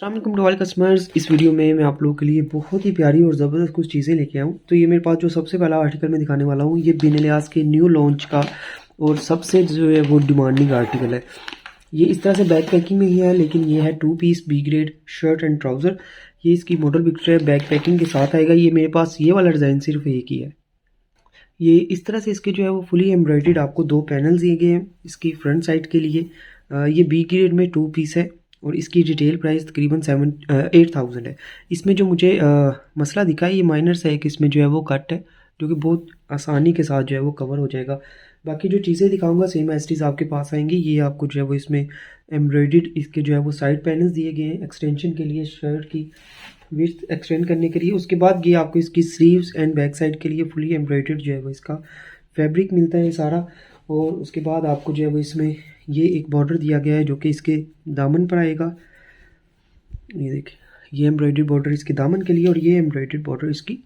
अस्सलाम वालेकुम कस्टमर्स। इस वीडियो में मैं आप लोगों के लिए बहुत ही प्यारी और ज़बरदस्त कुछ चीज़ें लेके आया हूँ। तो ये मेरे पास जो सबसे पहला आर्टिकल मैं दिखाने वाला हूँ, ये बिन लियास के न्यू लॉन्च का और सबसे जो है वो डिमांडिंग आर्टिकल है। ये इस तरह से बैक पैकिंग में ही है, लेकिन ये है 2 piece B grade shirt and trouser. ये इसकी मॉडल पिक्चर है, बैक पैकिंग के साथ आएगा। ये मेरे पास ये वाला डिज़ाइन सिर्फ एक ही है। ये इस तरह से इसके जो है वो फुली एम्ब्रॉयडर्ड आपको 2 पैनल दिए गए हैं इसकी फ्रंट साइड के लिए। ये बी ग्रेड में 2 पीस है और इसकी रिटेल प्राइस तकरीबन 8,000 है। इसमें जो मुझे मसला दिखा है, ये माइनर सा है कि इसमें जो है वो कट है, जो कि बहुत आसानी के साथ जो है वो कवर हो जाएगा। बाकी जो चीज़ें दिखाऊंगा सेम एज आपके पास आएंगी। ये आपको जो है वो इसमें एम्ब्रॉयडर्ड इसके जो है वो साइड पैनल्स दिए गए हैं एक्सटेंशन के लिए, शर्ट की विड्थ एक्सटेंड करने के लिए। उसके बाद ये आपको इसकी स्लीव्स एंड बैक साइड के लिए फुली एम्ब्रॉयडर्ड जो है वो इसका फैब्रिक मिलता है सारा। और उसके बाद आपको जो है वो इसमें ये एक बॉर्डर दिया गया है जो कि इसके दामन पर आएगा। ये देखिए, ये एम्ब्रॉयडरी बॉर्डर इसके दामन के लिए और ये एम्ब्रॉयडरी बॉर्डर इसकी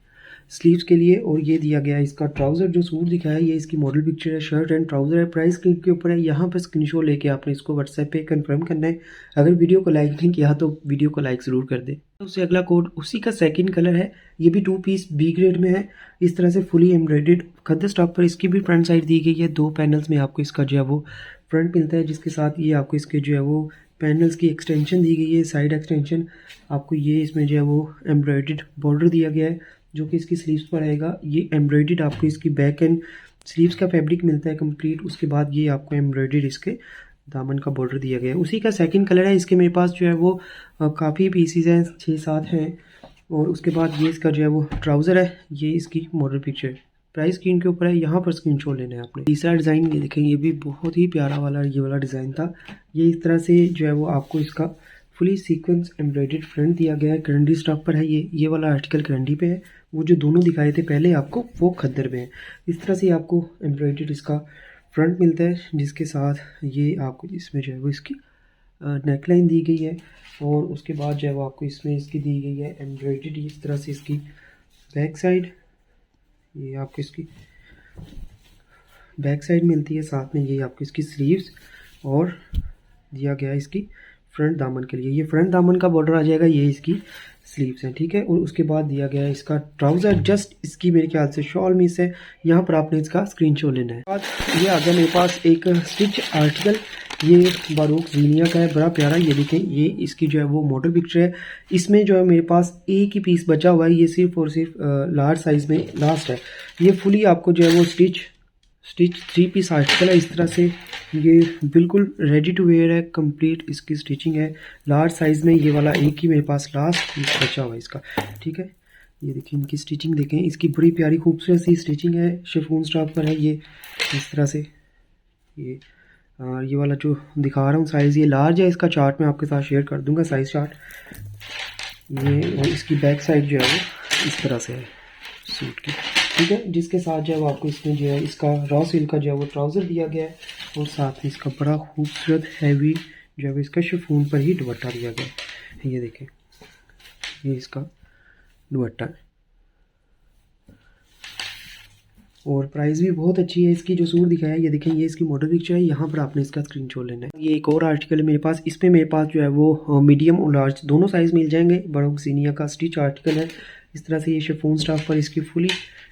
स्लीव्स के लिए। और ये दिया गया है इसका ट्राउज़र, जो सूट दिखाया है ये इसकी मॉडल पिक्चर है, शर्ट एंड ट्राउज़र है। प्राइस के ऊपर है, यहाँ पर स्क्रीनशॉट लेके आपने इसको व्हाट्सएप पे कंफर्म करना है। अगर वीडियो को लाइक नहीं किया तो वीडियो को लाइक ज़रूर कर दे। उससे अगला कोड उसी का सेकंड कलर है, ये भी 2 पीस बी ग्रेड में है। इस तरह से फुली एम्ब्रॉयडर्ड खद्दर स्टॉक पर इसकी भी फ्रंट साइड दी गई है। 2 पैनल्स में आपको इसका जो है वो फ्रंट मिलता है, जिसके साथ ये आपको इसके जो है वो पैनल्स की एक्सटेंशन दी गई है, साइड एक्सटेंशन। आपको ये इसमें जो है वो एम्ब्रॉयडर्ड बॉर्डर दिया गया है जो कि इसकी स्लीव्स पर आएगा। ये एम्ब्रॉयडर्ड आपको इसकी बैक एंड स्लीव्स का फैब्रिक मिलता है कंप्लीट। उसके बाद ये आपको एम्ब्रॉयडर्ड इसके दामन का बॉर्डर दिया गया है, उसी का सेकंड कलर है। इसके मेरे पास जो है वो काफ़ी पीसीज हैं, 6-7 हैं। और उसके बाद ये इसका जो है वो ट्राउज़र है, ये इसकी मॉडल पिक्चर प्राइस स्क्रीन के ऊपर है, यहाँ पर स्क्रीनशॉट लेना है आपने। तीसरा डिज़ाइन ये देखें, ये भी बहुत ही प्यारा वाला ये वाला डिज़ाइन था। ये इस तरह से जो है वो आपको इसका फुली सीक्वेंस एम्ब्रॉयडर्ड फ्रंट दिया गया है, करंडी स्टॉक पर है। ये वाला आर्टिकल करंडी पे है, वो जो दोनों दिखाए थे पहले आपको वो खद्दर पे है। इस तरह से आपको एम्ब्रॉयडर्ड इसका फ्रंट मिलता है, जिसके साथ ये आपको इसमें जो है वो इसकी नेकलाइन दी गई है। और उसके बाद जो है वो आपको इसमें इसकी दी गई है एम्ब्रॉयडर्ड इस तरह से इसकी बैक साइड। ये आपको इसकी बैक साइड मिलती है, साथ में ये आपको इसकी स्लीव्स और दिया गया है इसकी फ्रंट दामन के लिए। ये फ्रंट दामन का बॉर्डर आ जाएगा, ये इसकी स्लीव्स हैं, ठीक है। और उसके बाद दिया गया है इसका ट्राउज़र, जस्ट इसकी मेरे ख्याल से शॉल मिस है, यहाँ पर आपने इसका स्क्रीनशॉट लेना है। बाद ये आ गया मेरे पास एक स्टिच आर्टिकल, ये बारूक ज़ीनिया का है, बड़ा प्यारा। ये देखें, ये इसकी जो है वो मॉडल पिक्चर है। इसमें जो है मेरे पास एक ही पीस बचा हुआ है, ये सिर्फ और सिर्फ लार्ज साइज़ में लास्ट है। ये फुली आपको जो है वो स्टिच 3 पीस आर्टिकल है। इस तरह से ये बिल्कुल रेडी टू वेयर है, कंप्लीट इसकी स्टिचिंग है लार्ज साइज़ में। ये वाला एक ही मेरे पास लास्ट पीस बचा हुआ है इसका, ठीक है। ये देखिए, इनकी स्टिचिंग देखें, इसकी बड़ी प्यारी खूबसूरत सी स्टिचिंग है, शिफॉन स्टॉक पर है ये इस तरह से। ये वाला जो दिखा रहा हूँ साइज़, ये लार्ज है। इसका चार्ट मैं आपके साथ शेयर कर दूँगा, साइज़ चार्ट। ये और इसकी बैक साइड जो है वो इस तरह से है सूट की, ठीक है। जिसके साथ जो है वो आपको इसमें जो है इसका रॉ सिल्क का जो है वो ट्राउज़र दिया गया है और साथ में इसका बड़ा खूबसूरत हैवी जो है इसका शिफॉन पर ही दुपट्टा दिया गया है। ये देखें, ये इसका दुपट्टा है और प्राइस भी बहुत अच्छी है इसकी। जो सूट दिखाया है ये देखें, ये इसकी मॉडल पिक्चर है, यहाँ पर आपने इसका स्क्रीनशॉट लेना है। ये एक और आर्टिकल है मेरे पास, इसमें मेरे पास जो है वो मीडियम और लार्ज दोनों साइज़ मिल जाएंगे। बड़ा सीनिया का स्टिच आर्टिकल है। इस तरह से ये शिफॉन स्टॉक पर इसकी फुली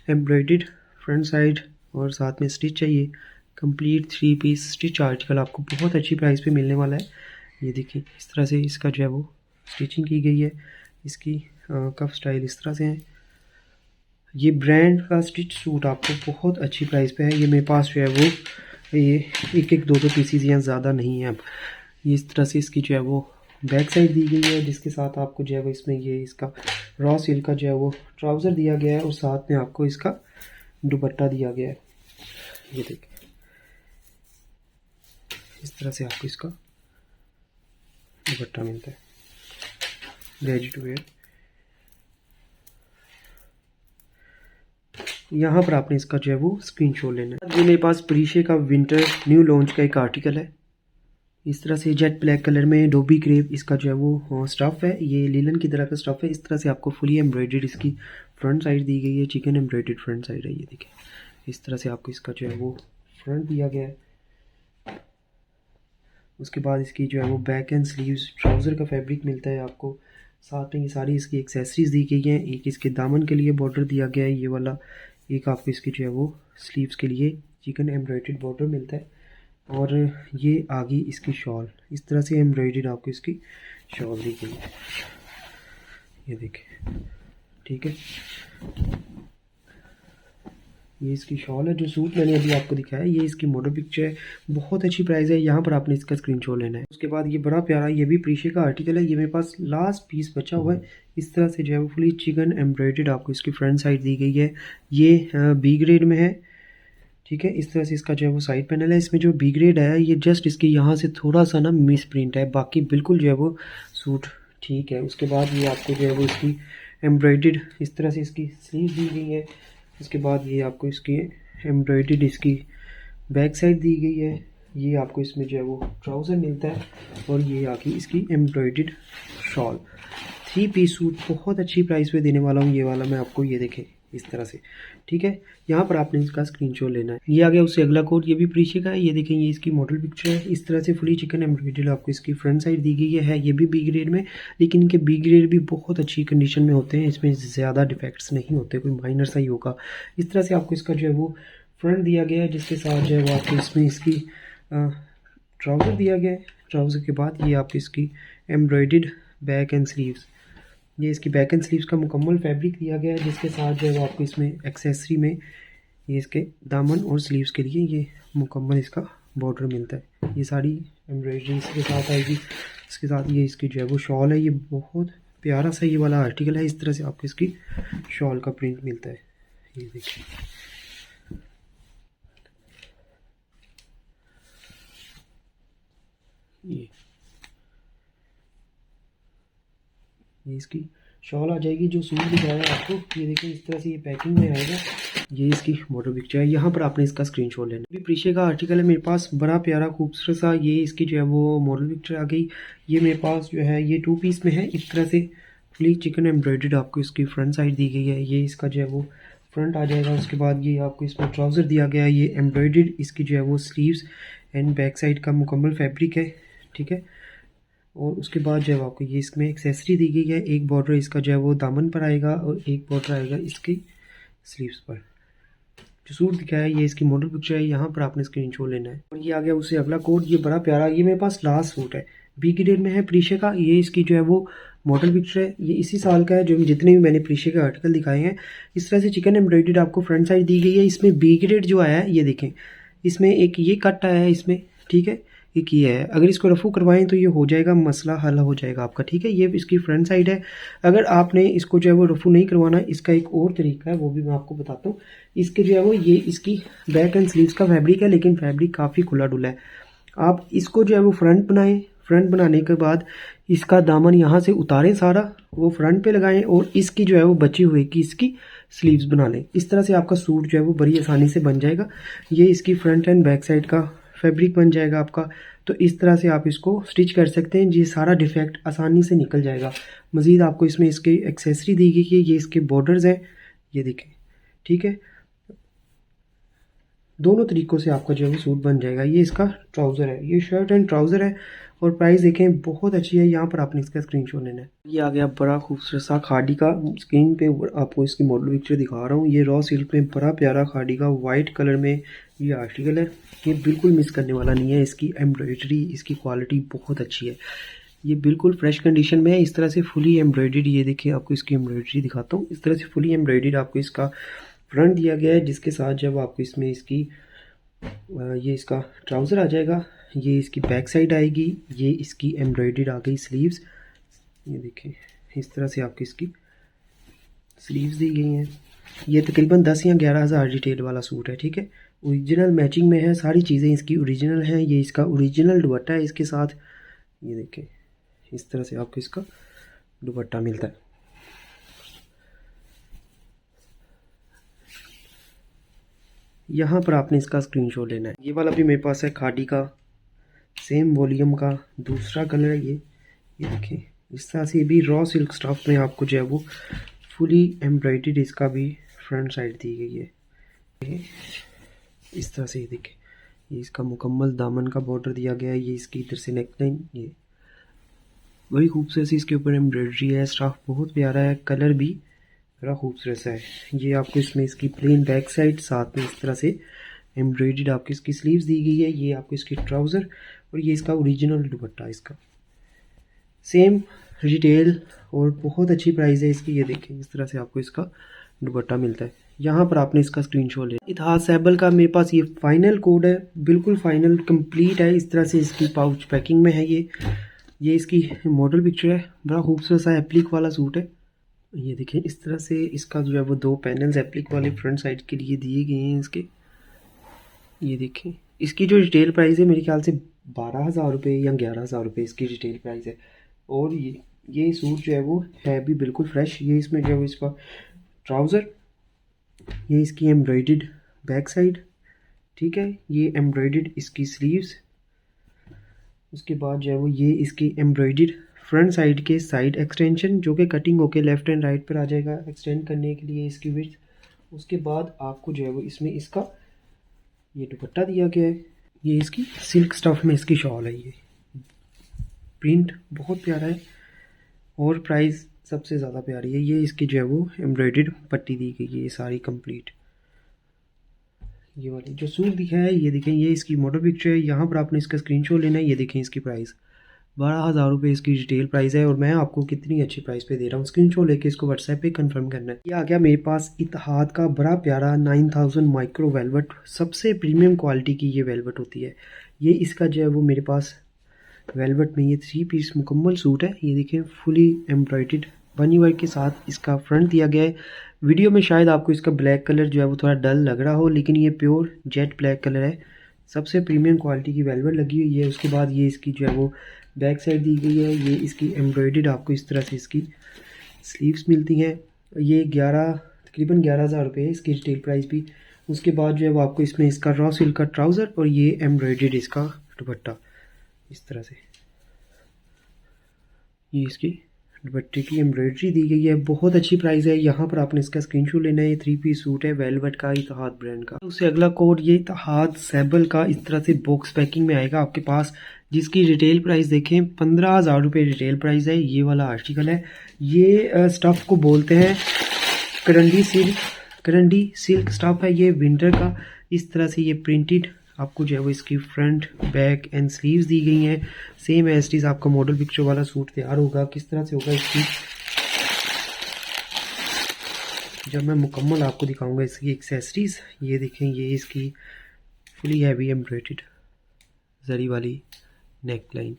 एम्ब्रॉयडर्ड फ्रंट साइड और साथ में स्टिच चाहिए, कंप्लीट 3 पीस स्टिच आर्टिकल आपको बहुत अच्छी प्राइस पे मिलने वाला है। ये देखिए, इस तरह से इसका जो है वो स्टिचिंग की गई है। इसकी कफ स्टाइल इस तरह से है। ये ब्रांड का स्टिच सूट आपको बहुत अच्छी प्राइस पे है। ये मेरे पास जो है वो ये एक दो पीसीज यहाँ ज़्यादा नहीं है। अब ये इस तरह से इसकी जो है वो बैक साइड दी गई है, जिसके साथ आपको जो है वो इसमें ये इसका रॉ सिल्क का जो है वो ट्राउज़र दिया गया है और साथ में आपको इसका दुपट्टा दिया गया है। ये देखिए, इस तरह से आपको इसका दुपट्टा मिलता है, रेडी टू वेयर। यहाँ पर आपने इसका जो है वो स्क्रीनशॉट लेना है। ये मेरे पास प्रीशे का विंटर न्यू लॉन्च का एक आर्टिकल है। इस तरह से जेट ब्लैक कलर में डोबी क्रेप इसका जो है वो स्टफ़ है, ये लीलन की तरह का स्टफ़ है। इस तरह से आपको फुली एम्ब्रॉयडर्ड इसकी फ्रंट साइड दी गई है, चिकन एम्ब्रॉयडर्ड फ्रंट साइड है। ये देखिए, इस तरह से आपको इसका जो है वो फ्रंट दिया गया है। उसके बाद इसकी जो है वो बैक एंड स्लीव्स ट्राउज़र का फैब्रिक मिलता है आपको। साथ में ये सारी इसकी एक्सेसरीज दी गई हैं। एक इसके दामन के लिए बॉर्डर दिया गया है ये वाला, एक आपको इसकी जो है वो स्लीव्स के लिए चिकन एम्ब्रॉयडर्ड बॉर्डर मिलता है। और ये आ गई इसकी शॉल, इस तरह से एम्ब्रॉयडर्ड आपको इसकी शॉल दी गई है, ये देखिए, ठीक है। ये इसकी शॉल है। जो सूट मैंने अभी आपको दिखाया है ये इसकी मॉडल पिक्चर है। बहुत अच्छी प्राइस है, यहाँ पर आपने इसका स्क्रीनशॉट लेना है। उसके बाद ये बड़ा प्यारा, ये भी प्रीशे का आर्टिकल है। ये मेरे पास लास्ट पीस बचा हुआ है। इस तरह से जो है वो फुली चिकन एम्ब्रॉयडर्ड आपको इसकी फ्रंट साइड दी गई है। ये बी ग्रेड में है, ठीक है। इस तरह से इसका जो है वो साइड पैनल है। इसमें जो बी ग्रेड है ये जस्ट इसकी यहाँ से थोड़ा सा ना मिस प्रिंट है, बाकी बिल्कुल जो है वो सूट ठीक है। उसके बाद ये आपको जो है वो इसकी एम्ब्रॉयडर्ड इस तरह से इसकी स्लीव दी गई है। उसके बाद ये आपको इसकी एम्ब्रॉयडर्ड इसकी बैक साइड दी गई है। ये आपको इसमें जो है वो ट्राउज़र मिलता है और ये आके इसकी एम्ब्रॉयडर्ड शॉल। 3 पीस सूट बहुत अच्छी प्राइस पे देने वाला हूँ ये वाला मैं आपको, ये देखें इस तरह से, ठीक है। यहाँ पर आपने इसका स्क्रीनशॉट लेना है। ये आ गया उससे अगला कोड, ये भी प्रीशे का है। ये देखें, ये इसकी मॉडल पिक्चर है। इस तरह से फुली चिकन एम्ब्रॉयडर्ड आपको इसकी फ्रंट साइड दी गई है। ये भी बी ग्रेड में, लेकिन इनके बी ग्रेड भी बहुत अच्छी कंडीशन में होते हैं, इसमें ज़्यादा डिफेक्ट्स नहीं होते, कोई माइनर सा ही होगा। इस तरह से आपको इसका जो है वो फ्रंट दिया गया है, जिसके साथ जो है वो आपको इसमें इसकी ट्राउज़र दिया गया है। ट्राउज़र के बाद ये आपकी इसकी एम्ब्रॉयडर्ड बैक एंड स्लीव्स, ये इसकी बैक एंड स्लीव्स का मुकम्मल फैब्रिक दिया गया है, जिसके साथ जो है वो आपको इसमें एक्सेसरी में ये इसके दामन और स्लीव्स के लिए ये मुकम्मल इसका बॉर्डर मिलता है। ये सारी एम्ब्रॉयडरी इसके साथ आएगी। इसके साथ ये इसकी जो है वो शॉल है। ये बहुत प्यारा सा ये वाला आर्टिकल है। इस तरह से आपको इसकी शॉल का प्रिंट मिलता है, ये देखिए। ये इसकी शॉल आ जाएगी। जो सूट दिखाया है आपको, ये देखिए इस तरह से ये पैकिंग में आएगा। ये इसकी मॉडल पिक्चर है। यहाँ पर आपने इसका स्क्रीनशॉट लेना है। प्रीशे का आर्टिकल है मेरे पास, बड़ा प्यारा खूबसूरत सा। ये इसकी जो है वो मॉडल पिक्चर आ गई। ये मेरे पास जो है ये 2 पीस में है। इस तरह से फुली चिकन एम्ब्रॉयडर्ड आपको इसकी फ्रंट साइड दी गई है। ये इसका जो है वो फ्रंट आ जाएगा। उसके बाद ये आपको इसमें ट्राउज़र दिया गया है। ये एम्ब्रॉयडर्ड इसकी जो है वो स्लीव्स एंड बैक साइड का मुकम्मल फैब्रिक है, ठीक है। और उसके बाद जो है आपको ये इसमें एक्सेसरी दी गई है। एक बॉर्डर इसका जो है वो दामन पर आएगा और एक बॉर्डर आएगा इसकी स्लीव्स पर। जो सूट दिखाया है ये इसकी मॉडल पिक्चर है। यहाँ पर आपने स्क्रीनशॉट लेना है। और ये आ गया उससे अगला कोड, ये बड़ा प्यारा, ये मेरे पास लास्ट सूट है, बी ग्रेड में है प्रीशे का। ये इसकी जो है वो मॉडल पिक्चर है। ये इसी साल का है, जो जितने भी मैंने प्रीशे के आर्टिकल दिखाए हैं। इस तरह से चिकन एम्ब्रॉयडर्ड आपको फ्रंट साइड दी गई है। इसमें बी ग्रेड जो आया है ये देखें, इसमें एक ये कट आया है इसमें, ठीक है। एक ये है, अगर इसको रफू करवाएं तो ये हो जाएगा, मसला हल हो जाएगा आपका, ठीक है। ये इसकी फ्रंट साइड है। अगर आपने इसको जो है वो रफू नहीं करवाना, इसका एक और तरीका है, वो भी मैं आपको बताता हूँ। इसके जो है वो ये इसकी बैक एंड स्लीव्स का फैब्रिक है, लेकिन फैब्रिक काफ़ी खुला डुला है। आप इसको जो है वो फ्रंट बनाएं। फ्रंट बनाने के बाद इसका दामन यहाँ से उतारें, सारा वो फ्रंट पे लगाएं और इसकी जो है वो बची हुई की इसकी स्लीव्स बना लें। इस तरह से आपका सूट जो है वो बड़ी आसानी से बन जाएगा। ये इसकी फ्रंट एंड बैक साइड का फैब्रिक बन जाएगा आपका। तो इस तरह से आप इसको स्टिच कर सकते हैं। ये सारा डिफेक्ट आसानी से निकल जाएगा। मज़ीद आपको इसमें इसके एक्सेसरी दी गई है। ये इसके बॉर्डर्स हैं, ये देखें, ठीक है। दोनों तरीक़ों से आपका जो है सूट बन जाएगा। ये इसका ट्राउज़र है, ये शर्ट एंड ट्राउज़र है। और प्राइस देखें बहुत अच्छी है। यहाँ पर आपने इसका स्क्रीनशॉट लेना है। ये आ गया बड़ा खूबसूरत सा खादी का। स्क्रीन पे आपको इसकी मॉडल पिक्चर दिखा रहा हूँ। ये रॉ सिल्क में बड़ा प्यारा खादी का वाइट कलर में ये आर्टिकल है। ये बिल्कुल मिस करने वाला नहीं है। इसकी एम्ब्रॉयडरी, इसकी क्वालिटी बहुत अच्छी है। ये बिल्कुल फ्रेश कंडीशन में है। इस तरह से फुली एम्ब्रॉयडर्ड, ये देखिए आपको इसकी एम्ब्रॉयडरी दिखाता हूँ। इस तरह से फुली एम्ब्रॉयडर्ड आपको इसका फ्रंट दिया गया है, जिसके साथ जब आपको इसमें इसकी ये इसका ट्राउज़र आ जाएगा। ये इसकी बैक साइड आएगी। ये इसकी एम्ब्रॉयडर्ड आ गई स्लीव्स, ये देखें इस तरह से आपकी इसकी स्लीव्स दी गई हैं। ये तकरीबन 10 या 11 हज़ार रिटेल वाला सूट है, ठीक है। ओरिजिनल मैचिंग में है, सारी चीज़ें इसकी ओरिजिनल हैं। ये इसका ओरिजिनल दुपट्टा है इसके साथ, ये देखें इस तरह से आपको इसका दुपट्टा मिलता है। यहाँ पर आपने इसका स्क्रीनशॉट लेना है। ये वाला भी मेरे पास है, खादी का, सेम वॉल्यूम का, दूसरा कलर है ये देखें इस तरह से। ये भी रॉ सिल्क स्टफ में आपको जो है वो फुली एम्ब्रॉयडर्ड इसका भी फ्रंट साइड दी गई है। इस तरह से ये देखें, ये इसका मुकम्मल दामन का बॉर्डर दिया गया है। ये इसकी इधर से नेक लाइन, ये बड़ी खूबसूरत सी इसके ऊपर एम्ब्रॉयडरी है। स्टाफ बहुत प्यारा है, कलर भी बड़ा खूबसूरत सा है। ये आपको इसमें इसकी प्लेन बैक साइड, साथ में इस तरह से एम्ब्रॉयडर्ड आपकी इसकी स्लीव्स दी गई है। ये आपको इसकी ट्राउज़र और ये इसका ओरिजिनल दुपट्टा, इसका सेम रिटेल और बहुत अच्छी प्राइस है इसकी। ये देखें इस तरह से आपको इसका दुपट्टा मिलता है। यहाँ पर आपने इसका स्क्रीनशॉट ले इतिहाद सैबल का मेरे पास ये फाइनल कोड है, बिल्कुल फाइनल कंप्लीट है। इस तरह से इसकी पाउच पैकिंग में है। ये इसकी मॉडल पिक्चर है। बड़ा खूबसूरत सा एप्लिक वाला सूट है। ये देखें इस तरह से इसका जो है वो 2 पैनल्स एप्लिक वाले फ्रंट साइड के लिए दिए गए हैं इसके। ये देखें इसकी जो रिटेल प्राइस है मेरे ख्याल से 12,000 रुपये या 11,000 रुपये इसकी रिटेल प्राइस है। और ये सूट जो है वो है भी बिल्कुल फ्रेश। ये इसमें जो है वो इसका ट्राउज़र, ये इसकी एम्ब्रॉयडर्ड बैक साइड, ठीक है, ये एम्ब्रॉयडर्ड इसकी स्लीव्स। उसके बाद जो है वो ये इसकी एम्ब्रॉयडर्ड फ्रंट साइड के साइड एक्सटेंशन, जो कि कटिंग होके लेफ़्ट एंड राइट पर आ जाएगा एक्सटेंड करने के लिए इसकी विड्थ। उसके बाद आपको जो है वो इसमें इसका ये दुपट्टा दिया गया है। ये इसकी सिल्क स्टफ में इसकी शॉल है। ये प्रिंट बहुत प्यारा है और प्राइस सबसे ज़्यादा प्यारी है। ये इसकी जो है वो एम्ब्रॉयडर्ड पट्टी दी गई है, ये सारी कंप्लीट। ये वाली जो सूट दिखा है ये देखें, ये इसकी मॉडल पिक्चर है। यहाँ पर आपने इसका स्क्रीनशॉट लेना है। ये देखें इसकी प्राइस 12,000 रुपये इसकी रिटेल प्राइस है और मैं आपको कितनी अच्छी प्राइस पे दे रहा हूँ। स्क्रीनशॉट लेके इसको व्हाट्सएप पे कंफर्म करना है। ये आ गया मेरे पास इतिहाद का बड़ा प्यारा 9000 माइक्रो वेलवेट, सबसे प्रीमियम क्वालिटी की ये वेलवेट होती है। ये इसका जो है वो मेरे पास वेलवेट में ये 3 पीस मुकम्मल सूट है। ये देखें फुली एम्ब्रॉयडर्ड बनी वर्क के साथ इसका फ्रंट दिया गया है। वीडियो में शायद आपको इसका ब्लैक कलर जो है वो थोड़ा डल लग रहा हो, लेकिन ये प्योर जेट ब्लैक कलर है। सबसे प्रीमियम क्वालिटी की वेलवेट लगी हुई है। उसके बाद ये इसकी जो है वो बैक साइड दी गई है। ये इसकी एम्ब्रॉयडर्ड आपको इस तरह से इसकी स्लीव्स मिलती हैं। ये तकरीबन 11,000 रुपये है इसकी रिटेल प्राइस भी। उसके बाद जो है वो आपको इसमें इसका रॉ सिल्क का ट्राउज़र और ये एम्ब्रॉयडर्ड इसका दुपट्टा इस तरह से, ये इसकी दुपट्टे की एम्ब्रॉयडरी दी गई है। बहुत अच्छी प्राइस है। यहाँ पर आपने इसका स्क्रीनशॉट लेना है। ये 3 पीस सूट है वेलवेट का, इतिहाद ब्रांड का। उससे अगला कोड ये इतिहाद सैबल का इस तरह से बॉक्स पैकिंग में आएगा आपके पास, जिसकी रिटेल प्राइस देखें 15,000 रुपये रिटेल प्राइस है। ये वाला आर्टिकल है। ये स्टफ़ को बोलते हैं करंडी सिल्क स्टफ़ है। ये विंटर का इस तरह से ये प्रिंटेड आपको जो है वो इसकी फ्रंट बैक एंड स्लीव्स दी गई हैं। सेम एज इट इज़ आपका मॉडल पिक्चर वाला सूट तैयार होगा। किस तरह से होगा इसकी, जब मैं मुकम्मल आपको दिखाऊंगा इसकी एक्सेसरीज। ये देखें ये इसकी फुली हैवी एम्ब्रॉयडर्ड जरी वाली नेक लाइन।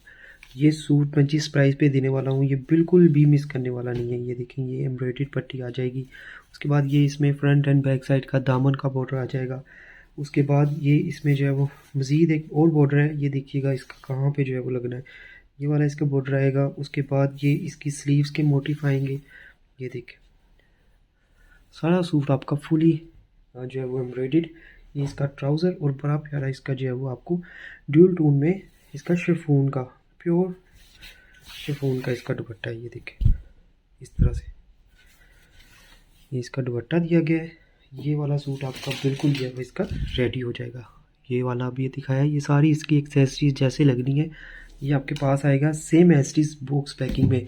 ये सूट मैं जिस प्राइस पे देने वाला हूँ ये बिल्कुल भी मिस करने वाला नहीं है। ये देखें ये एम्ब्रॉयडर्ड पट्टी आ जाएगी। उसके बाद ये इसमें फ्रंट एंड बैक साइड का दामन का बॉर्डर आ जाएगा। उसके बाद ये इसमें जो है वो मज़ीद एक और बॉर्डर है। ये देखिएगा इसका कहाँ पे जो है वो लगना है, ये वाला इसका बॉर्डर आएगा। उसके बाद ये इसकी स्लीव्स के मोटिफ आएंगे। ये देखें सारा सूट आपका फुली जो है वो एम्ब्रॉयडर्ड। ये इसका ट्राउज़र और बड़ा प्यारा इसका जो है वो आपको ड्यूल टोन में इसका शिफॉन का, प्योर शिफॉन का इसका दुपट्टा है। ये देखें इस तरह से ये इसका दुपट्टा दिया गया है। ये वाला सूट आपका बिल्कुल जो है वो इसका रेडी हो जाएगा। ये वाला भी दिखाया है। ये सारी इसकी एक्सेसरीज जैसे लगनी है ये आपके पास आएगा same as it is box packing में।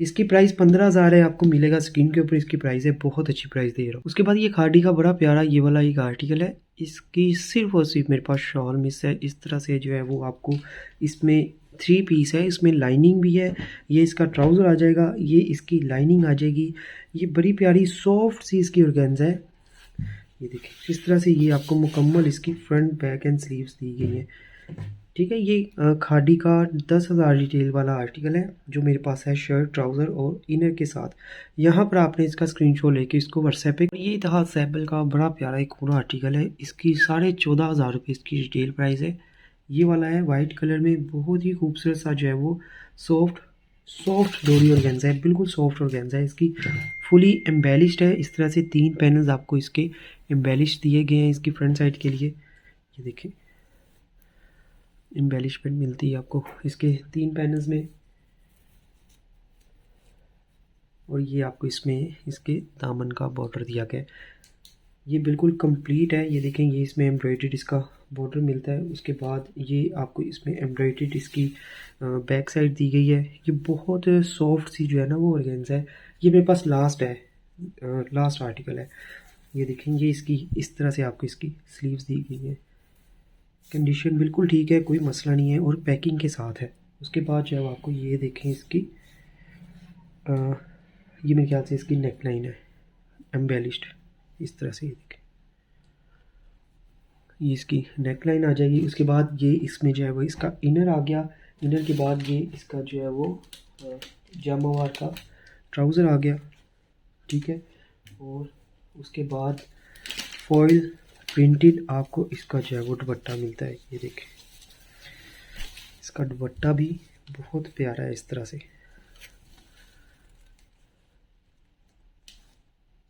इसकी प्राइस 15,000 है, आपको मिलेगा स्क्रीन के ऊपर इसकी प्राइस है। बहुत अच्छी प्राइस दे रहा हूँ। उसके बाद ये खादी का बड़ा प्यारा ये वाला एक आर्टिकल है। इसकी सिर्फ और सिर्फ मेरे पास शॉल मिस है। इस तरह से जो है वो आपको इसमें 3 पीस है, इसमें लाइनिंग भी है। ये इसका ट्राउज़र आ जाएगा, ये इसकी लाइनिंग आ जाएगी। ये बड़ी प्यारी सॉफ्ट सी इसकी ऑर्गेन्जा है। ये देखिए इस तरह से ये आपको मुकम्मल इसकी फ्रंट बैक एंड स्लीव्स दी गई है। ठीक है, ये खादी का 10,000 रिटेल वाला आर्टिकल है जो मेरे पास है शर्ट ट्राउज़र और इनर के साथ। यहाँ पर आपने इसका स्क्रीनशॉट लेके इसको व्हाट्सएप पे, ये इतिहाद सैबल का बड़ा प्यारा एक पूरा आर्टिकल है। इसकी 14,500 रुपये इसकी रिटेल प्राइस है। ये वाला है वाइट कलर में, बहुत ही खूबसूरत सा जो है वो सॉफ्ट डोरी ऑर्गेन्जा है, बिल्कुल सॉफ्ट ऑर्गेन्जा है। इसकी फुली एम्बेलिश्ड है। इस तरह से 3 पैनल्स आपको इसके एम्बेलिश दिए गए हैं इसकी फ्रंट साइड के लिए। ये देखिए एम्बेलिशमेंट मिलती है आपको इसके 3 पैनल्स में। और ये आपको इसमें इसके दामन का बॉर्डर दिया गया है। ये बिल्कुल कंप्लीट है। ये देखें, ये इसमें एम्ब्रॉयडर्ड इसका बॉर्डर मिलता है। उसके बाद ये आपको इसमें एम्ब्रॉयडर्ड इसकी बैक साइड दी गई है। ये बहुत सॉफ्ट सी जो है ना वो ऑर्गेन्जा है। ये मेरे पास लास्ट है, लास्ट आर्टिकल है। ये देखेंगे इसकी इस तरह से आपको इसकी स्लीव्स दी गई है। कंडीशन बिल्कुल ठीक है, कोई मसला नहीं है और पैकिंग के साथ है। उसके बाद जो है आपको ये देखें इसकी ये मेरे ख्याल से इसकी नेक लाइन है एम्बेलिश्ड इस तरह से। ये देखें, ये इसकी नेक लाइन आ जाएगी। उसके बाद ये इसमें जो है वो इसका इनर आ गया। इनर के बाद ये इसका जो है वो जामावार का ट्राउज़र आ गया, ठीक है। और उसके बाद फॉइल प्रिंटेड आपको इसका जो है वो दुपट्टा मिलता है। ये देखें, इसका दुपट्टा भी बहुत प्यारा है। इस तरह से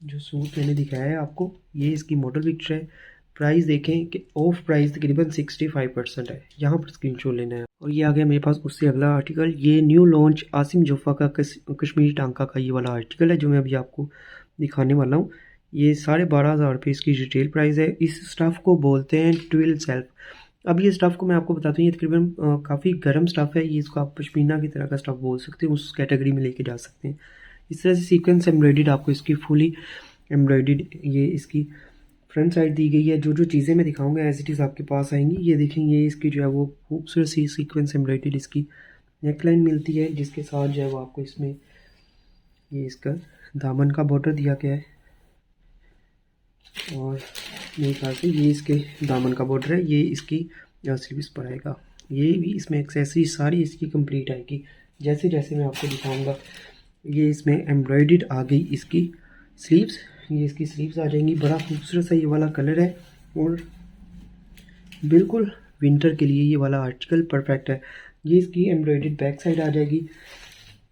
जो सूट मैंने दिखाया है आपको, ये इसकी मॉडल पिक्चर है। प्राइस देखें कि ऑफ प्राइस तकरीबन 65% है। यहाँ पर स्क्रीनशॉट लेना है। और ये आ गया मेरे पास उससे अगला आर्टिकल। ये न्यू लॉन्च आसिम जोफ़ा का कश्मीरी टांका का ये वाला आर्टिकल है जो मैं अभी आपको दिखाने वाला हूँ। ये 12,500 रुपये इसकी रिटेल प्राइस है। इस स्टफ़ को बोलते हैं ट्विल सेल्फ। अब ये स्टफ़ को मैं आपको बताता हूँ, ये तकरीबन काफ़ी गर्म स्टफ़ है। ये इसको आप पश्मीना की तरह का स्टफ़ बोल सकते हैं, उस कैटेगरी में लेके जा सकते हैं। इस तरह से सीक्वेंस एम्ब्रॉयडर्ड आपको इसकी फुली एम्ब्रॉयडर्ड ये इसकी फ्रंट साइड दी गई है। जो जो चीज़ें मैं दिखाऊंगा एज इट इज़ आपके पास आएंगी। ये देखेंगे, ये इसकी जो है वो खूबसूरत सी सीक्वेंस एम्ब्रॉयडर्ड इसकी नेक लाइन मिलती है, जिसके साथ जो है वो आपको इसमें ये इसका दामन का बॉर्डर दिया गया है। और मेरे ख्याल से ये इसके दामन का बॉर्डर है। ये इसकी स्लीव्स पर आएगा। ये भी इसमें एक्सेसरी सारी इसकी कंप्लीट आएगी जैसे जैसे मैं आपको दिखाऊंगा। ये इसमें एम्ब्रॉयडर्ड आ गई इसकी स्लीव्स। ये इसकी स्लीव्स आ जाएंगी। बड़ा खूबसूरत सा ये वाला कलर है और बिल्कुल विंटर के लिए ये वाला आर्टिकल परफेक्ट है। ये इसकी एम्ब्रॉयडर्ड बैक साइड आ जाएगी।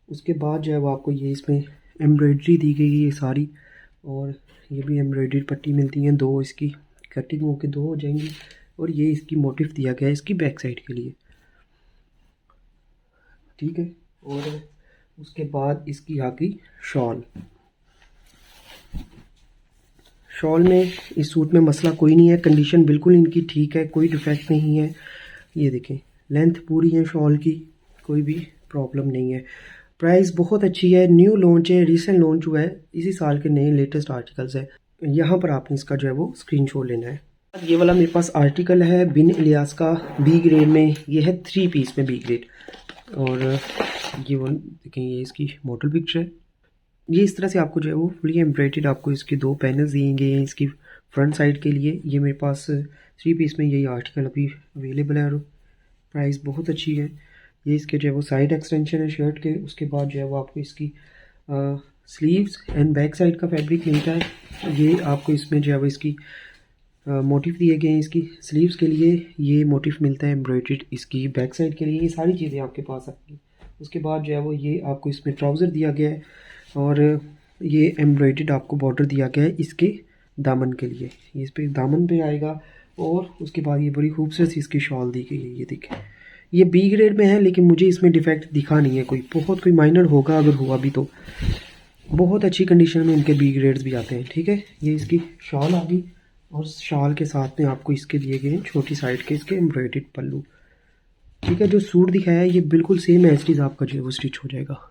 उसके बाद जो है वो आपको ये इसमें एम्ब्रॉयडरी दी गई है ये सारी। और ये भी एम्ब्रॉयडरी पट्टी मिलती हैं, दो इसकी कटिंग होकर दो हो जाएंगी। और ये इसकी मोटिफ दिया गया है इसकी बैक साइड के लिए, ठीक है। और उसके बाद इसकी आ गई शॉल। शॉल में इस सूट में मसला कोई नहीं है, कंडीशन बिल्कुल इनकी ठीक है, कोई डिफेक्ट नहीं है। ये देखें, लेंथ पूरी है शॉल की, कोई भी प्रॉब्लम नहीं है। प्राइस बहुत अच्छी है, न्यू लॉन्च है, रिसेंट लॉन्च हुआ है, इसी साल के नए लेटेस्ट आर्टिकल्स है। यहाँ पर आपने इसका जो है वो स्क्रीनशॉट लेना है। ये वाला मेरे पास आर्टिकल है बिन इलियास का बी ग्रेड में। ये है 3 पीस में बी ग्रेड। और ये वो देखें, ये इसकी मॉडल पिक्चर है। ये इस तरह से आपको जो है वो फुली एम्ब्रॉयडर्ड आपको इसके दो पैनल्स दिए गए हैं इसकी फ्रंट साइड के लिए। ये मेरे पास 3 पीस में यही आर्टिकल अभी अवेलेबल है और प्राइस बहुत अच्छी है। ये इसके जो है वो साइड एक्सटेंशन है शर्ट के। उसके बाद जो है वो आपको इसकी स्लीव्स एंड बैक साइड का फैब्रिक मिलता है। ये आपको इसमें जो है वो इसकी मोटिफ दिए गए हैं इसकी स्लीव्स के लिए। ये मोटिफ मिलता है एम्ब्रॉयडर्ड इसकी बैक साइड के लिए। ये सारी चीज़ें आपके पास आएंगी। उसके बाद जो है वो ये आपको इसमें ट्राउज़र दिया गया है और ये एम्ब्रॉयडर्ड आपको बॉर्डर दिया गया है इसके दामन के लिए। ये इस पर दामन पे आएगा। और उसके बाद ये बड़ी खूबसूरत सी इसकी शॉल दी गई है। ये देखें, ये बी ग्रेड में है लेकिन मुझे इसमें डिफेक्ट दिखा नहीं है कोई, बहुत कोई माइनर होगा, अगर हुआ भी तो बहुत अच्छी कंडीशन में इनके बी ग्रेड्स भी आते हैं, ठीक है। ये इसकी शॉल आ गई और शॉल के साथ में आपको इसके दिए गए हैं छोटी साइड के इसके एम्ब्रॉयडर्ड पल्लू, ठीक है। जो सूट दिखाया है ये बिल्कुल सेम एज इट इज़ आपका जो है वो स्टिच हो जाएगा।